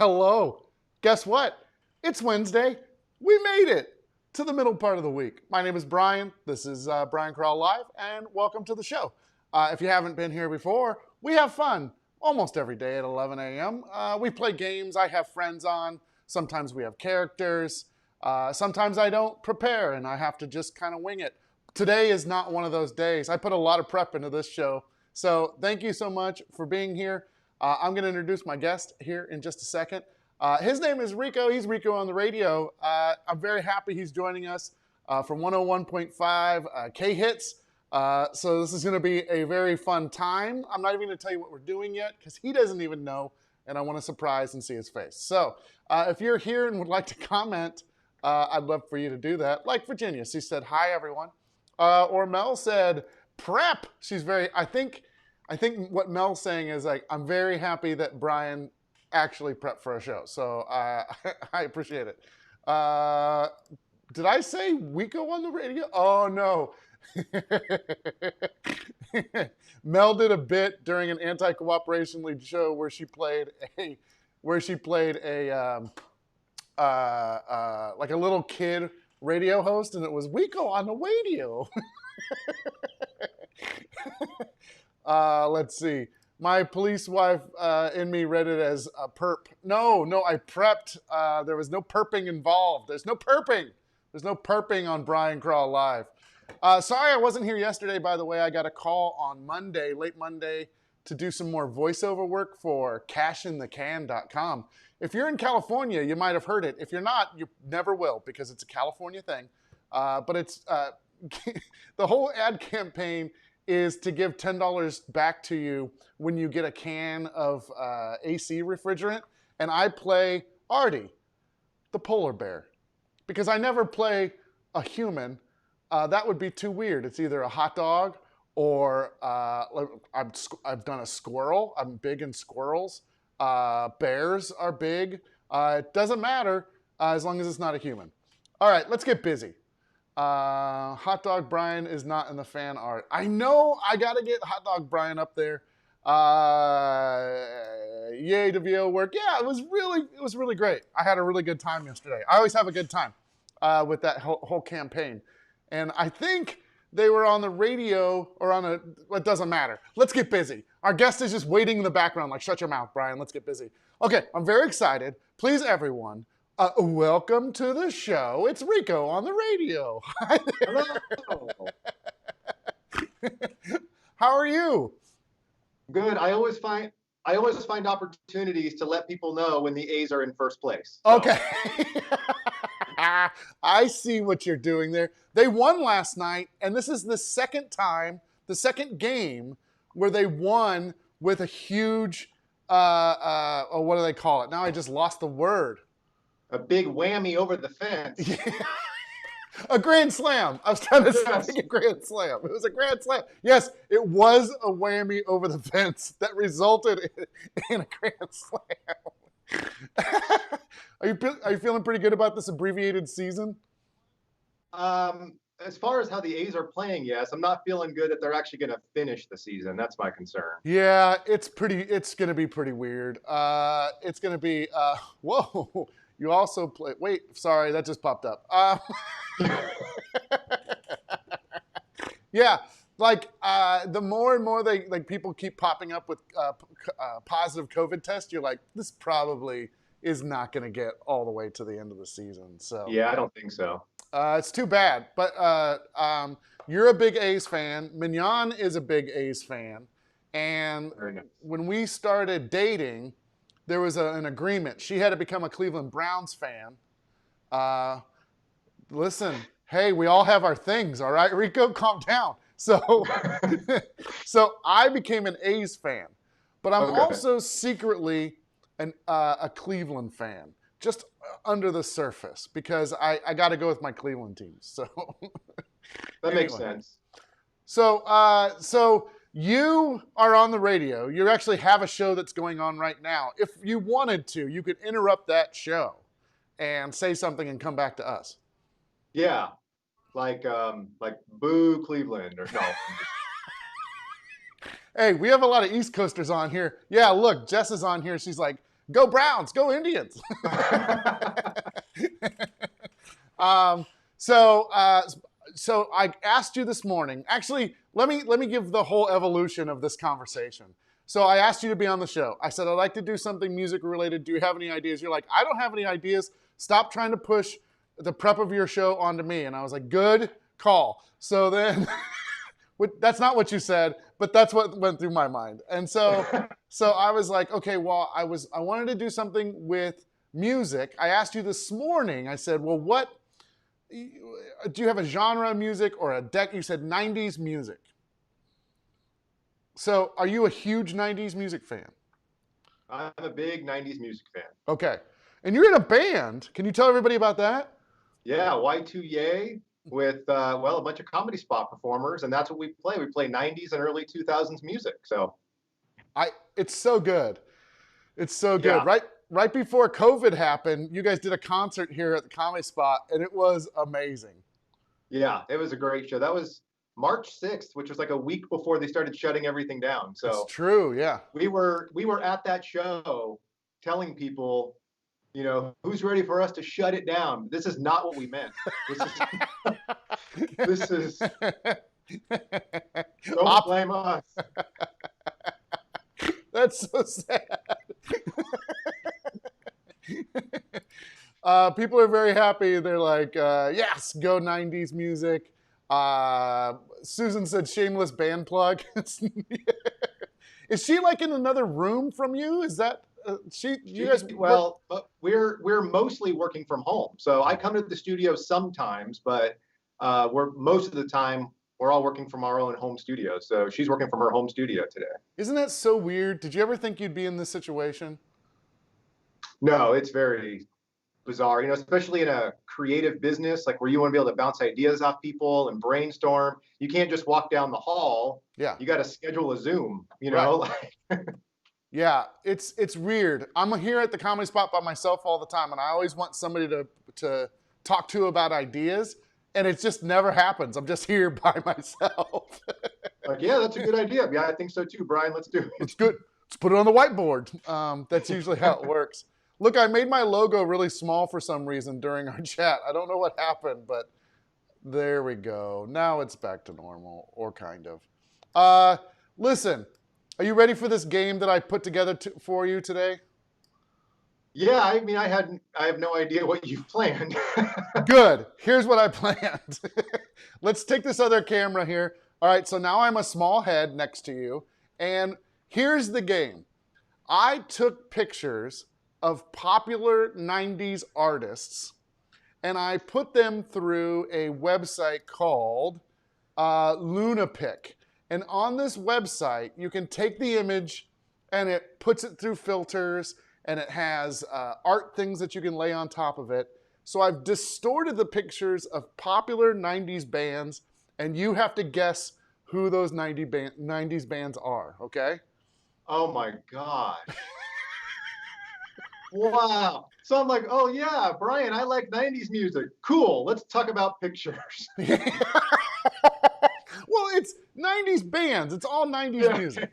Hello. Guess what? It's Wednesday. We made it to the middle part of the week. My name is Brian. This is Brian Crall Live, and welcome to the show. If you haven't been here before, we have fun almost every day at 11 a.m. We play games. I have friends on. Sometimes we have characters. Sometimes I don't prepare, and I have to just kind of wing it. Today is not one of those days. I put a lot of prep into this show. So thank you so much for being here. I'm going to introduce my guest here in just a second. His name is Rico. He's Rico on the radio. I'm very happy he's joining us from 101.5 K-Hits. So this is going to be a very fun time. I'm not even going to tell you what we're doing yet because he doesn't even know, and I want to surprise and see his face. So if you're here and would like to comment, I'd love for you to do that. Like Virginia, she said, hi, everyone. Or Mel said, prep. She's very, I think what Mel's saying is like, I'm very happy that Brian actually prepped for a show. So I appreciate it. Did I say Rico on the radio? Oh, no. Mel did a bit during an anti-cooperation league show where she played a like a little kid radio host, and it was Rico on the radio. Let's see. My police wife in me read it as a perp. No, I prepped. There was no perping involved. There's no perping. There's no perping on Brian Crall Live. Sorry I wasn't here yesterday, by the way. I got a call on Monday, late Monday, to do some more voiceover work for cashinthecan.com. If you're in California, you might have heard it. If you're not, you never will because it's a California thing. But it's the whole ad campaign is to give $10 back to you when you get a can of AC refrigerant. And I play Artie, the polar bear, because I never play a human. That would be too weird. It's either a hot dog or I've done a squirrel. I'm big in squirrels. Bears are big. It doesn't matter as long as it's not a human. All right, let's get busy. Hot Dog Brian is not in the fan art. I know I got to get Hot Dog Brian up there. Yay to VO work. Yeah, it was really great. I had a really good time yesterday. I always have a good time with that whole campaign. And I think they were on the radio or on a, it doesn't matter. Let's get busy. Our guest is just waiting in the background like, shut your mouth, Brian. Let's get busy. Okay, I'm very excited. Please, everyone, welcome to the show. It's Rico on the radio. Hi there. Hello. How are you? Good. I always find opportunities to let people know when the A's are in first place. So. Okay. I see what you're doing there. They won last night, and this is the second game where they won with a huge, what do they call it? Now I just lost the word. A big whammy over the fence. Yeah. A grand slam. I was trying to say a grand slam. It was a grand slam. Yes, it was a whammy over the fence that resulted in a grand slam. Are you feeling pretty good about this abbreviated season? As far as how the A's are playing, yes. I'm not feeling good that they're actually going to finish the season. That's my concern. Yeah, it's going to be pretty weird. It's going to be, whoa, you also play, wait, sorry, that just popped up. Yeah, like the more and more people keep popping up with positive COVID tests, you're like, this probably is not going to get all the way to the end of the season. So yeah, I don't think so. It's too bad. But you're a big A's fan. Mignon is a big A's fan. And Nice. When we started dating, there was an agreement. She had to become a Cleveland Browns fan. Listen, hey, we all have our things, all right? Rico, calm down. So, so I became an A's fan. But I'm also secretly a Cleveland fan, just under the surface, because I got to go with my Cleveland team. So That makes sense. So you are on the radio. You actually have a show that's going on right now. If you wanted to, you could interrupt that show and say something and come back to us. Yeah, like boo Cleveland or no. Hey, we have a lot of East Coasters on here. Yeah, look, Jess is on here. She's like, Go Browns, go Indians. um, so, uh, so I asked you this morning. Actually, let me give the whole evolution of this conversation. So I asked you to be on the show. I said I'd like to do something music related. Do you have any ideas? You're like, I don't have any ideas. Stop trying to push the prep of your show onto me. And I was like, good call. So then, that's not what you said, but that's what went through my mind. And so I was like, okay, well, I wanted to do something with music. I asked you this morning. I said, well, what do you have a genre of music or a deck? You said 90s music. So are you a huge 90s music fan? I'm a big 90s music fan. Okay. And you're in a band. Can you tell everybody about that? Yeah, Y2Yay with, well, a bunch of comedy spot performers, and that's what we play. We play 90s and early 2000s music. So it's so good. It's so good. yeah, Right before COVID happened, you guys did a concert here at the Comedy Spot, and it was amazing. yeah, it was a great show. That was March 6th, which was like a week before they started shutting everything down. It's So true, yeah. we were at that show telling people, who's ready for us to shut it down? This is not what we meant. This is don't blame us. That's so sad. People are very happy. They're like, yes, go 90s music. Susan said shameless band plug. Is she like in another room from you? Is that you guys? Well, we're mostly working from home. So I come to the studio sometimes, but we're most of the time we're all working from our own home studio. So she's working from her home studio today. Isn't that so weird? Did you ever think you'd be in this situation? No, it's very bizarre, especially in a creative business, like where you want to be able to bounce ideas off people and brainstorm. You can't just walk down the hall. Yeah. You got to schedule a Zoom, Right. Yeah, it's weird. I'm here at the Comedy Spot by myself all the time, and I always want somebody to talk to about ideas, and it just never happens. I'm just here by myself. Like, yeah, that's a good idea. Yeah, I think so too, Brian. Let's do it. It's good. Let's put it on the whiteboard. That's usually how it works. Look, I made my logo really small for some reason during our chat. I don't know what happened, but there we go. Now it's back to normal, or kind of. Listen, are you ready for this game that I put together for you today? Yeah, I mean, I have no idea what you've planned. Good. Here's what I planned. Let's take this other camera here. All right, so now I'm a small head next to you, and here's the game. I took pictures of popular 90s artists, and I put them through a website called Lunapic. And on this website, you can take the image, and it puts it through filters, and it has art things that you can lay on top of it. So I've distorted the pictures of popular 90s bands, and you have to guess who those 90s bands are, okay? Oh my gosh. Wow. So I'm like, oh yeah, Brian, I like 90s music. Cool. Let's talk about pictures. Well, it's 90s bands. It's all 90s music.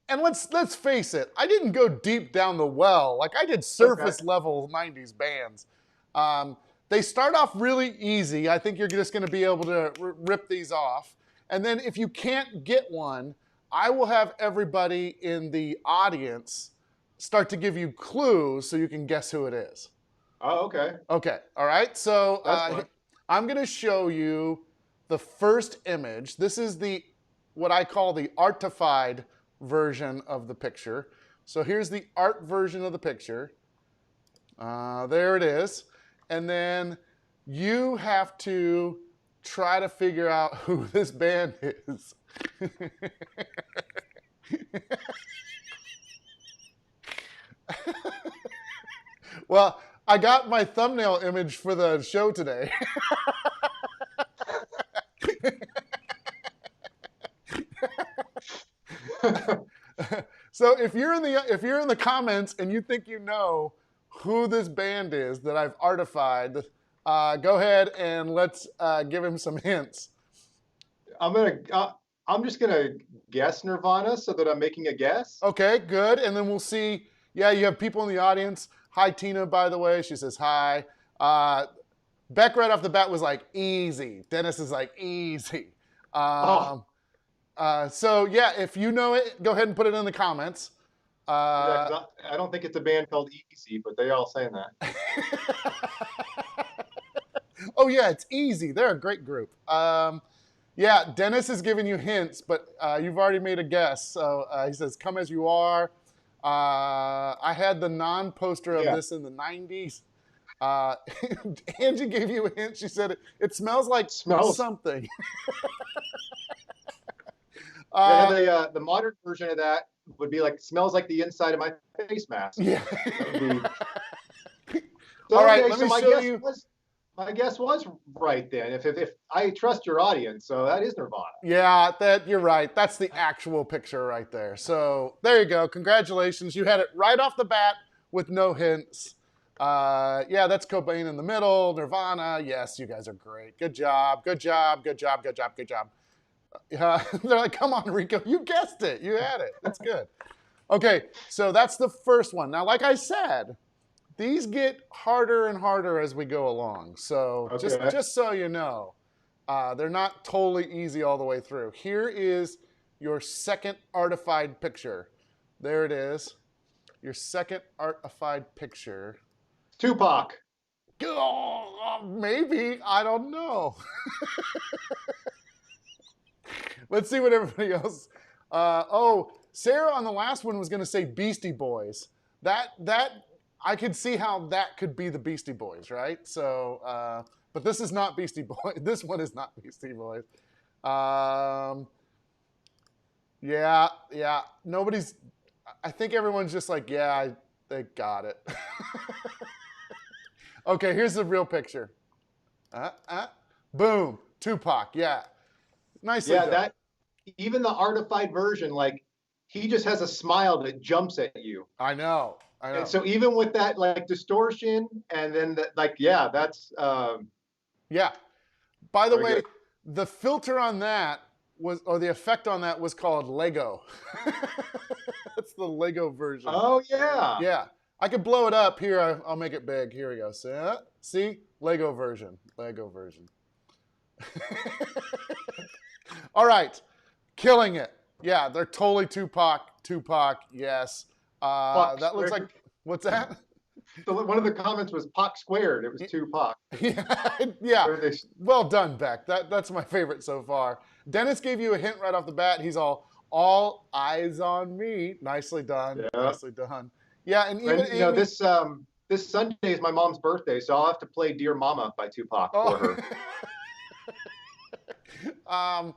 And let's face it, I didn't go deep down the well. Like I did surface level 90s bands. They start off really easy. I think you're just going to be able to rip these off. And then if you can't get one, I will have everybody in the audience start to give you clues so you can guess who it is. Oh, okay. Okay, all right. So I'm going to show you the first image. This is what I call the artified version of the picture. So here's the art version of the picture. There it is. And then you have to try to figure out who this band is. Well, I got my thumbnail image for the show today. So if you're in the comments and you think you know who this band is that I've artified, go ahead and let's give him some hints. I'm just gonna guess Nirvana so that I'm making a guess. Okay, good. And then we'll see Yeah, you have people in the audience. Hi, Tina, by the way. She says hi. Beck right off the bat was like, easy. Dennis is like, easy. Oh, So, yeah, if you know it, go ahead and put it in the comments. yeah, Uh, because I don't think it's a band called Easy, but they all saying that. oh, yeah, it's easy. They're a great group. Yeah, Dennis is giving you hints, but you've already made a guess. So he says, come as you are. I had the non-poster of Yeah, this in the 90s. Uh, Angie gave you a hint. She said it smells like smells. something. Yeah, Uh, the modern version of that would be like smells like the inside of my face mask. yeah. That would be All so right, okay. let So me show you. my guess was right then. If I trust your audience, so that is Nirvana. Yeah, that you're right. That's the actual picture right there. So there you go. Congratulations. You had it right off the bat with no hints. Yeah, that's Cobain in the middle. Nirvana. Yes, you guys are great. Good job. Good job. Good job. Good job. Good job. They're like, come on, Rico. You guessed it. You had it. That's good. Okay, so that's the first one. Now, like I said, these get harder and harder as we go along. So Okay. just so you know, they're not totally easy all the way through. Here is your second artified picture. There it is. Your second artified picture. Tupac. Oh, maybe. I don't know. Let's see what everybody else. Oh, Sarah on the last one was going to say Beastie Boys. That I could see how that could be the Beastie Boys, right? So, but this is not Beastie Boys. This one is not Beastie Boys. Yeah, yeah. Nobody's. I think everyone's just like, yeah, they got it. Okay, here's the real picture. Boom, Tupac. Yeah, nicely Yeah, done. that even the artified version, like he just has a smile that jumps at you. I know. I And know. so even with that like distortion and then like yeah, that's Yeah. By the very way, good. the filter on that was, or the effect on that was called Lego. That's the Lego version. Oh yeah. Yeah. I could blow it up here. I'll make it big. Here we go. See? Lego version. Lego version. All right. Killing it. Yeah, they're totally Tupac. Tupac, yes. Puck That looks like, squared. what's that? So one of the comments was Puck squared. It was Tupac. Yeah, yeah. Where they Well done, Beck. That's my favorite so far. Dennis gave you a hint right off the bat. He's all eyes on me. Nicely done. yeah. Nicely done. Yeah, and even And you know Amy. this Sunday is my mom's birthday, so I'll have to play Dear Mama by Tupac for Oh. her. um,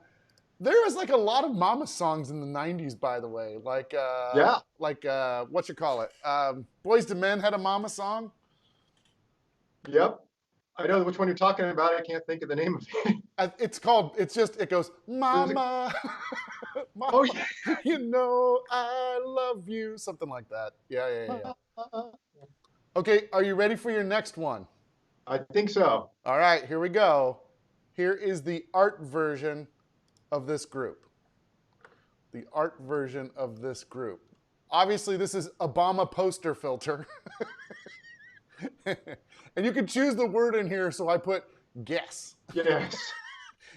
there was like a lot of Mama songs in the '90s, by the way. Yeah. Like what you call it? Boys to Men had a Mama song. Yep. I know which one you're talking about. I can't think of the name of it. It's called. It goes, There's a- Mama, Mama, oh yeah. you know I love you, something like that. Yeah, yeah, yeah, yeah. Okay, are you ready for your next one? I think so. All right, here we go. Here is the art version of this group. The art version of this group. Obviously, this is Obama poster filter. And you can choose the word in here, so I put guess. Yes.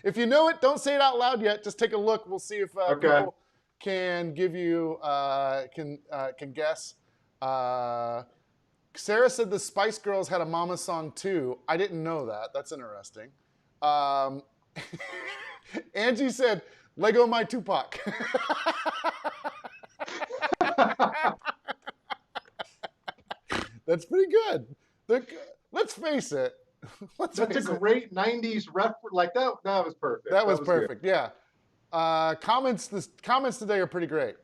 If you know it, don't say it out loud yet. Just take a look. We'll see if Okay. people can give you can guess. Sarah said the Spice Girls had a Mama song too. I didn't know that. That's interesting. Angie said Lego My Tupac. That's pretty good. Let's face it. That's a great '90s ref. Like that was perfect. That was good. perfect. Yeah. Comments today are pretty great.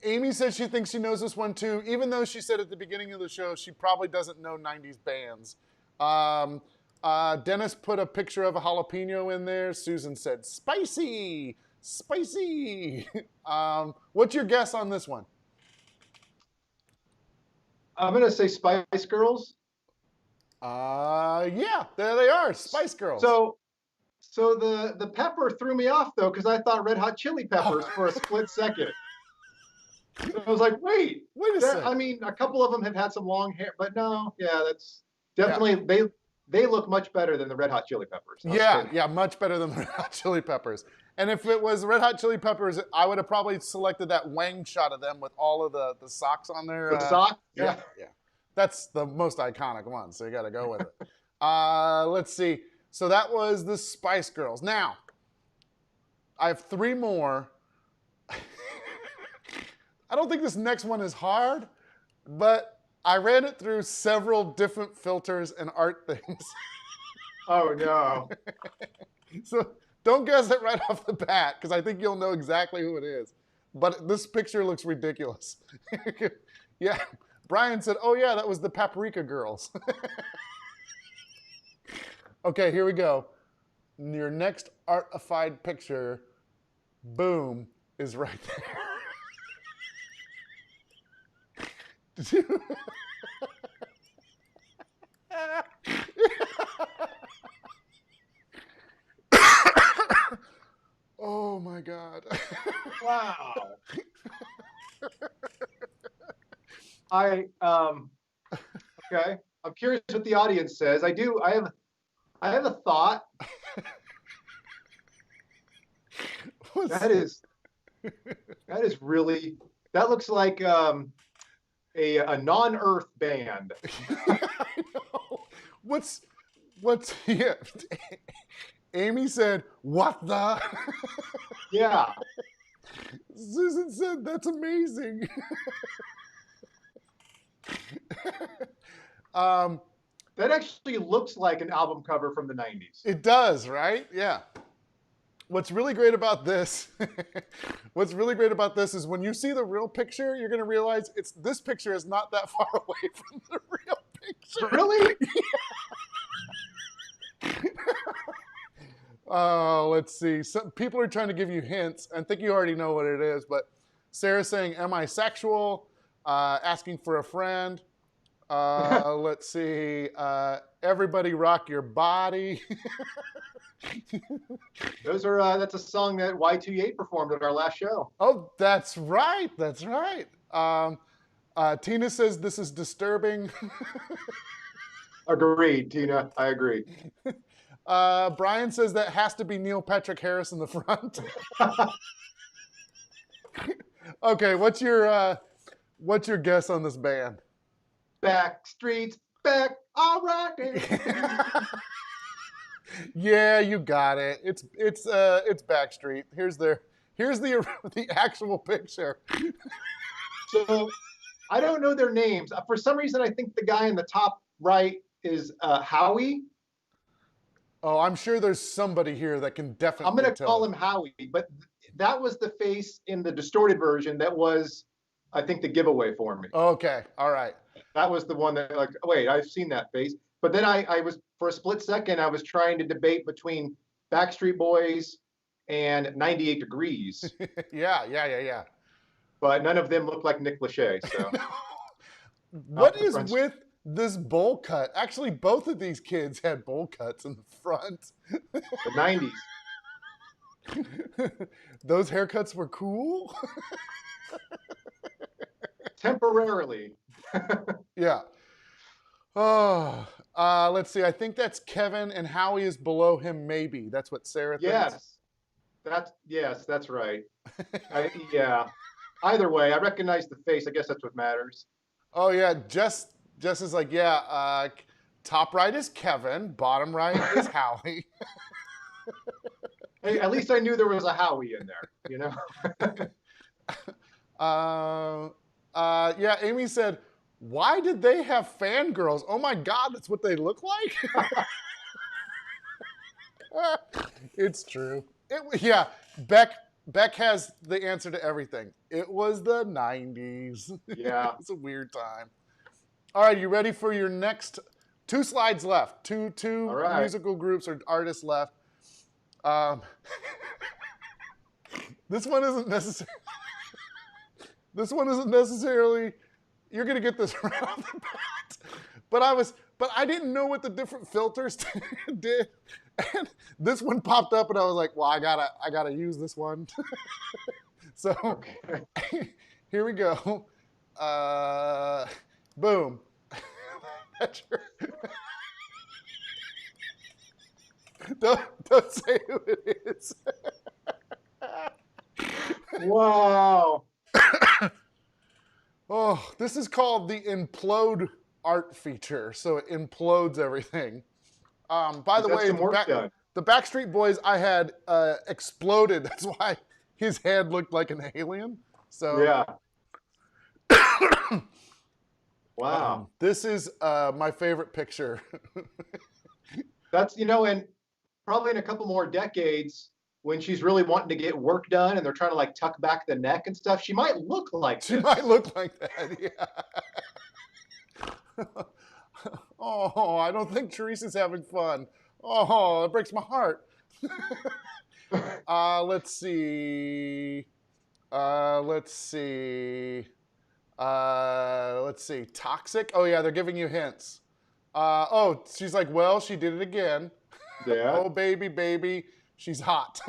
Amy says she thinks she knows this one too, even though she said at the beginning of the show she probably doesn't know 90s bands. Dennis put a picture of a jalapeno in there. Susan said spicy, spicy. What's your guess on this one? I'm gonna say Spice Girls. Yeah, there they are, Spice Girls. So the pepper threw me off though, because I thought Red Hot Chili Peppers for a split second. I was like, wait a that, second. I mean, a couple of them have had some long hair, but no, yeah, that's Yeah. definitely they look much better than the Red Hot Chili Peppers. I'll say Yeah, that. yeah, much better than the Red Hot Chili Peppers. And if it was Red Hot Chili Peppers, I would have probably selected that Wang shot of them with all of the socks on there. The sock, Yeah, yeah. yeah. That's the most iconic one, so you got to go with it. Let's see. So that was the Spice Girls. Now, I have three more. I don't think this next one is hard, but I ran it through several different filters and art things. Oh no. So don't guess it right off the bat, because I think you'll know exactly who it is. But this picture looks ridiculous. Yeah, Brian said, oh yeah, that was the Paprika Girls. Okay, here we go. Your next artified picture, boom, is right there. Oh my God. Wow. Okay. I'm curious what the audience says. I have a thought. That is really, that looks like a non-Earth band. I know. What's yeah. Amy said, what the? Yeah. Susan said, that's amazing. That actually looks like an album cover from the 90s. It does, right? Yeah. What's really great about this, is when you see the real picture, you're going to realize this picture is not that far away from the real picture. Really? Let's see. Some people are trying to give you hints. I think you already know what it is, but Sarah's saying, am I sexual? Asking for a friend. Let's see. Everybody rock your body. Those are that's a song that Y2K performed at our last show. Oh, that's right. That's right. Tina says this is disturbing. Agreed, Tina. I agree. Brian says that has to be Neil Patrick Harris in the front. Okay, what's your guess on this band? Backstreet's back. All right. Yeah, you got it. It's Backstreet. Here's the actual picture. So I don't know their names. For some reason, I think the guy in the top right is Howie. Oh, I'm sure there's somebody here that can definitely. I'm going to call it. him Howie, but that was the face in the distorted version that was, I think, the giveaway for me. Okay, all right. That was the one that, like, wait, I've seen that face. But then I was, for a split second, I was trying to debate between Backstreet Boys and 98 Degrees. Yeah. But none of them looked like Nick Lachey. So. What is with this bowl cut? Actually, both of these kids had bowl cuts in the front. The 90s. Those haircuts were cool. Temporarily. Yeah. Oh, let's see. I think that's Kevin, and Howie is below him. Maybe that's what Sarah thinks. Yes, that's right. Yeah. Either way, I recognize the face. I guess that's what matters. Oh yeah, Jess is like, yeah. Top right is Kevin. Bottom right is Howie. Hey, at least I knew there was a Howie in there. You know. Yeah. Amy said, why did they have fangirls? Oh my God, that's what they look like? It's true. Yeah, Beck has the answer to everything. It was the 90s. Yeah. It's a weird time. All right, you ready for your next 2 slides left? Two right. Musical groups or artists left. This one isn't necessarily you're gonna get this right off the bat. But I didn't know what the different filters did. And this one popped up and I was like, well, I gotta use this one. So okay. Here we go. Boom. don't say who it is. Wow. Oh, this is called the implode art feature. So it implodes everything. By the He's got way, some work done. the Backstreet Boys I had exploded. That's why his head looked like an alien. So Yeah. Wow. this is my favorite picture. That's, and probably in a couple more decades, when she's really wanting to get work done and they're trying to like tuck back the neck and stuff, she might look like She this. might look like that, yeah. Oh, I don't think Teresa's having fun. Oh, it breaks my heart. Let's see. Let's see. Let's see. Toxic. Oh yeah, they're giving you hints. Oh, she's like, well, she did it again. Yeah. Oh baby, baby, she's hot.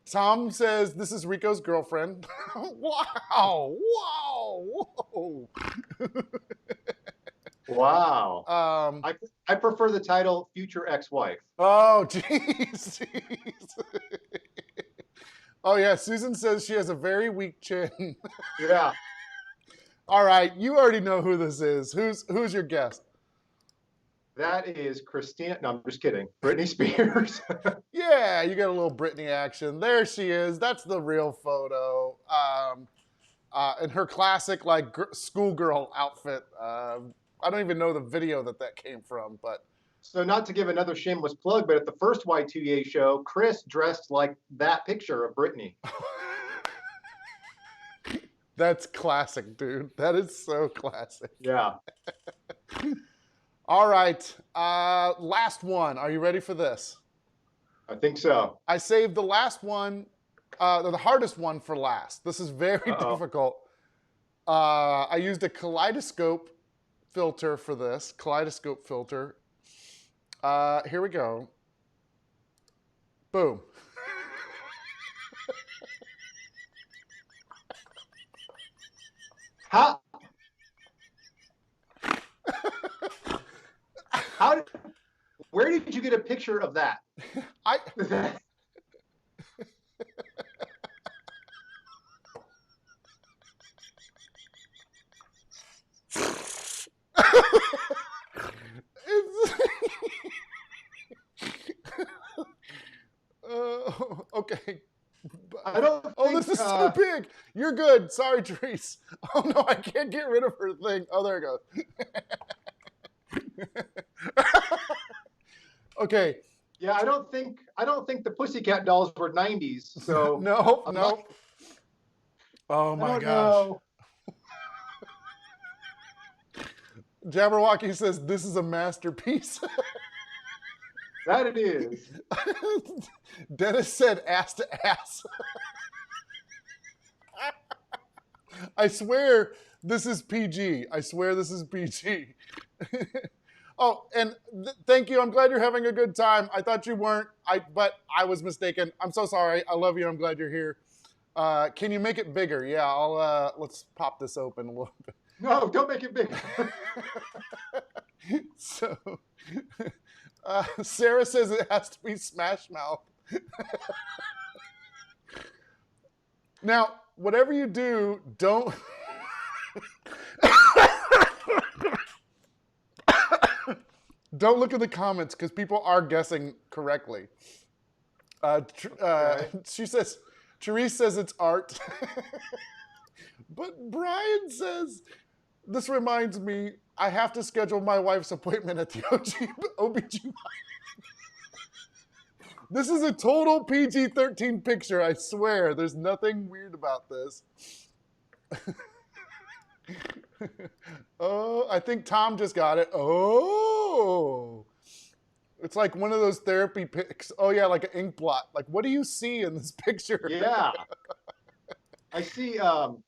Tom says this is Rico's girlfriend. Wow! Whoa! Wow. I prefer the title "Future Ex-Wife." Oh, jeez. Oh yeah, Susan says she has a very weak chin. Yeah. All right, you already know who this is. Who's your guest? That is Christina. No, I'm just kidding. Britney Spears. Yeah, you got a little Britney action. There she is. That's the real photo. In her classic like schoolgirl outfit. I don't even know the video that came from, but. So not to give another shameless plug, but at the first Y2A show, Chris dressed like that picture of Britney. That's classic, dude. That is so classic. Yeah. All right, last one. Are you ready for this? I think so. I saved the last one, the hardest one for last. This is very difficult. I used a kaleidoscope filter for this. Kaleidoscope filter. Here we go. Boom. Where did you get a picture of that? Okay. I don't think, this is so big. You're good. Sorry, Therese. Oh no, I can't get rid of her thing. Oh, there it goes. Okay. Yeah, I don't think the Pussycat dolls were 90s. So no. Oh my gosh. Jabberwocky says this is a masterpiece. That it is. Dennis said ass to ass. I swear this is PG. I swear this is PG. Oh, and thank you. I'm glad you're having a good time. I thought you weren't, but I was mistaken. I'm so sorry. I love you. I'm glad you're here. Can you make it bigger? Yeah, let's pop this open a little bit. No, don't make it bigger. So, Sarah says it has to be Smash Mouth. Now, whatever you do, don't... Don't look at the comments because people are guessing correctly. She says, Therese says it's art. But Brian says, this reminds me, I have to schedule my wife's appointment at the OBGYN. This is a total PG-13 picture, I swear. There's nothing weird about this. Oh, I think Tom just got it. Oh. It's like one of those therapy pics. Oh, yeah, like an ink blot. Like, what do you see in this picture? Yeah. I see, I'm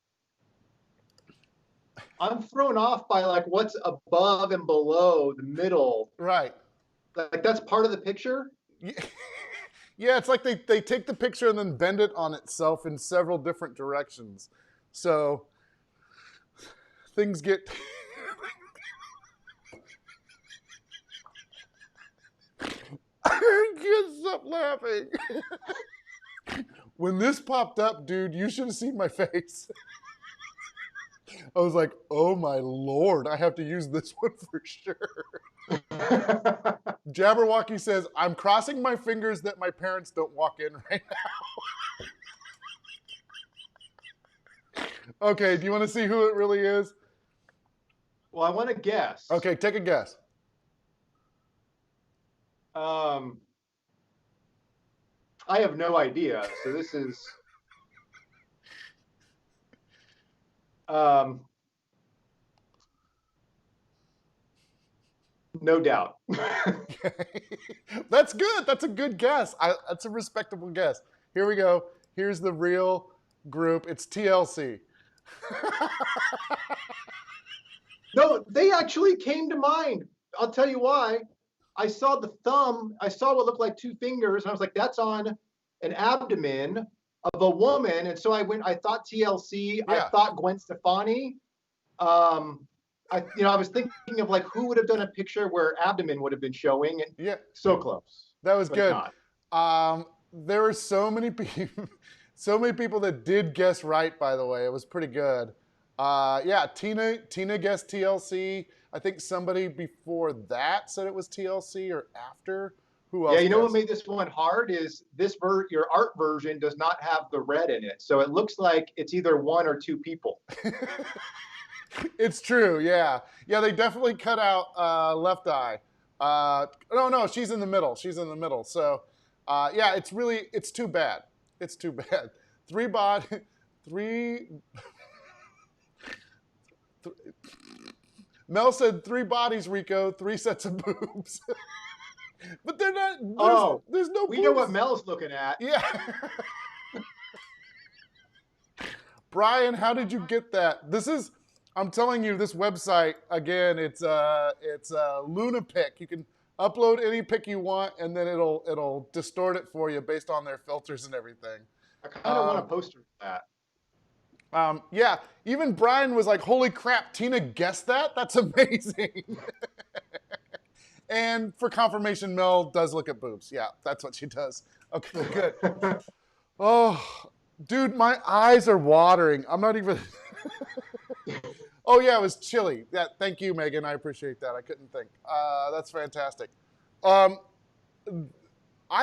thrown off by like what's above and below the middle. Right. Like that's part of the picture? Yeah, it's like they take the picture and then bend it on itself in several different directions. So things get I can't stop laughing. When this popped up, dude, you should have seen my face. I was like, oh my Lord, I have to use this one for sure. Jabberwocky says, I'm crossing my fingers that my parents don't walk in right now. Okay, do you want to see who it really is? Well, I want to guess. Okay, take a guess. I have no idea. So this is no doubt. That's good. That's a good guess. That's a respectable guess. Here we go. Here's the real group. It's TLC. No, they actually came to mind. I'll tell you why. I saw the thumb. I saw what looked like two fingers, and I was like, "That's on an abdomen of a woman." And so I went. I thought TLC. Yeah. I thought Gwen Stefani. I was thinking of like who would have done a picture where abdomen would have been showing, and Yeah, so close. that was but good. not. There were so many people that did guess right. By the way, it was pretty good. Yeah, Tina guessed TLC. I think somebody before that said it was TLC or after. Who else? Yeah, you know what guessed? made this one hard is your art version does not have the red in it, so it looks like it's either one or two people. It's true, yeah. Yeah, they definitely cut out left eye. No, she's in the middle. She's in the middle. So, yeah, it's too bad. It's too bad. Mel said 3 bodies, Rico, 3 sets of boobs. But they're not, there's no boobs. We know what Mel's looking at. Yeah. Brian, how did you get that? I'm telling you, this website, again, it's Lunapic. You can upload any pic you want, and then it'll distort it for you based on their filters and everything. I kind of want a poster for that. Yeah, even Brian was like, holy crap, Tina guessed that? That's amazing. And for confirmation, Mel does look at boobs. Yeah, that's what she does. Okay, good. Oh, dude, my eyes are watering. I'm not even... Oh, yeah, it was chilly. Yeah, thank you, Megan. I appreciate that. I couldn't think. That's fantastic. I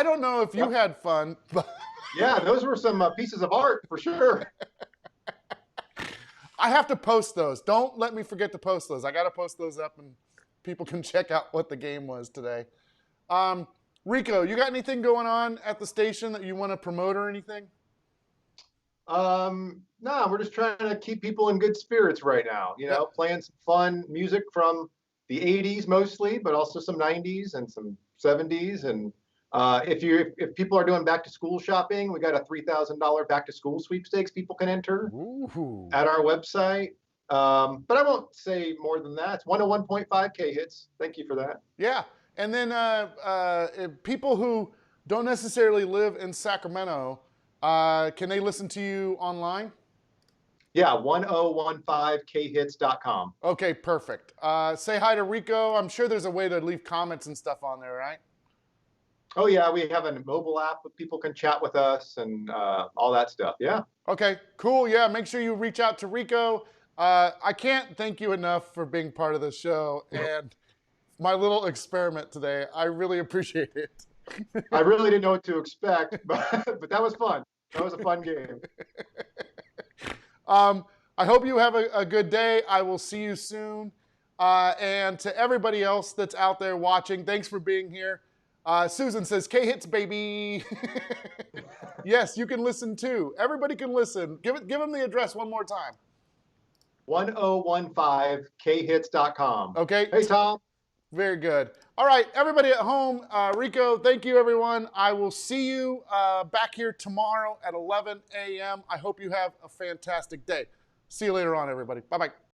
don't know if you had fun. But yeah, those were some pieces of art for sure. I have to post those. Don't let me forget to post those. I got to post those up, and people can check out what the game was today. Rico, you got anything going on at the station that you want to promote or anything? No, we're just trying to keep people in good spirits right now. You know, playing some fun music from the 80s mostly, but also some 90s and some 70s. And if people are doing back to school shopping, we got a $3,000 back to school sweepstakes people can enter at our website. But I won't say more than that. It's 101.5K hits. Thank you for that. Yeah. And then people who don't necessarily live in Sacramento, can they listen to you online? Yeah, 1015khits.com. Okay, perfect. Say hi to Rico. I'm sure there's a way to leave comments and stuff on there, right? Oh, yeah, we have a mobile app that people can chat with us and all that stuff. Yeah. Okay, cool. Yeah, make sure you reach out to Rico. I can't thank you enough for being part of the show and my little experiment today. I really appreciate it. I really didn't know what to expect, but that was fun. That was a fun game. I hope you have a good day. I will see you soon. And to everybody else that's out there watching, thanks for being here. Susan says, K-Hits, baby. Yes, you can listen too. Everybody can listen. Give them the address one more time. 1015khits.com. Okay. Hey, Tom. Very good. All right, everybody at home, Rico, thank you, everyone. I will see you back here tomorrow at 11 a.m. I hope you have a fantastic day. See you later on, everybody. Bye-bye.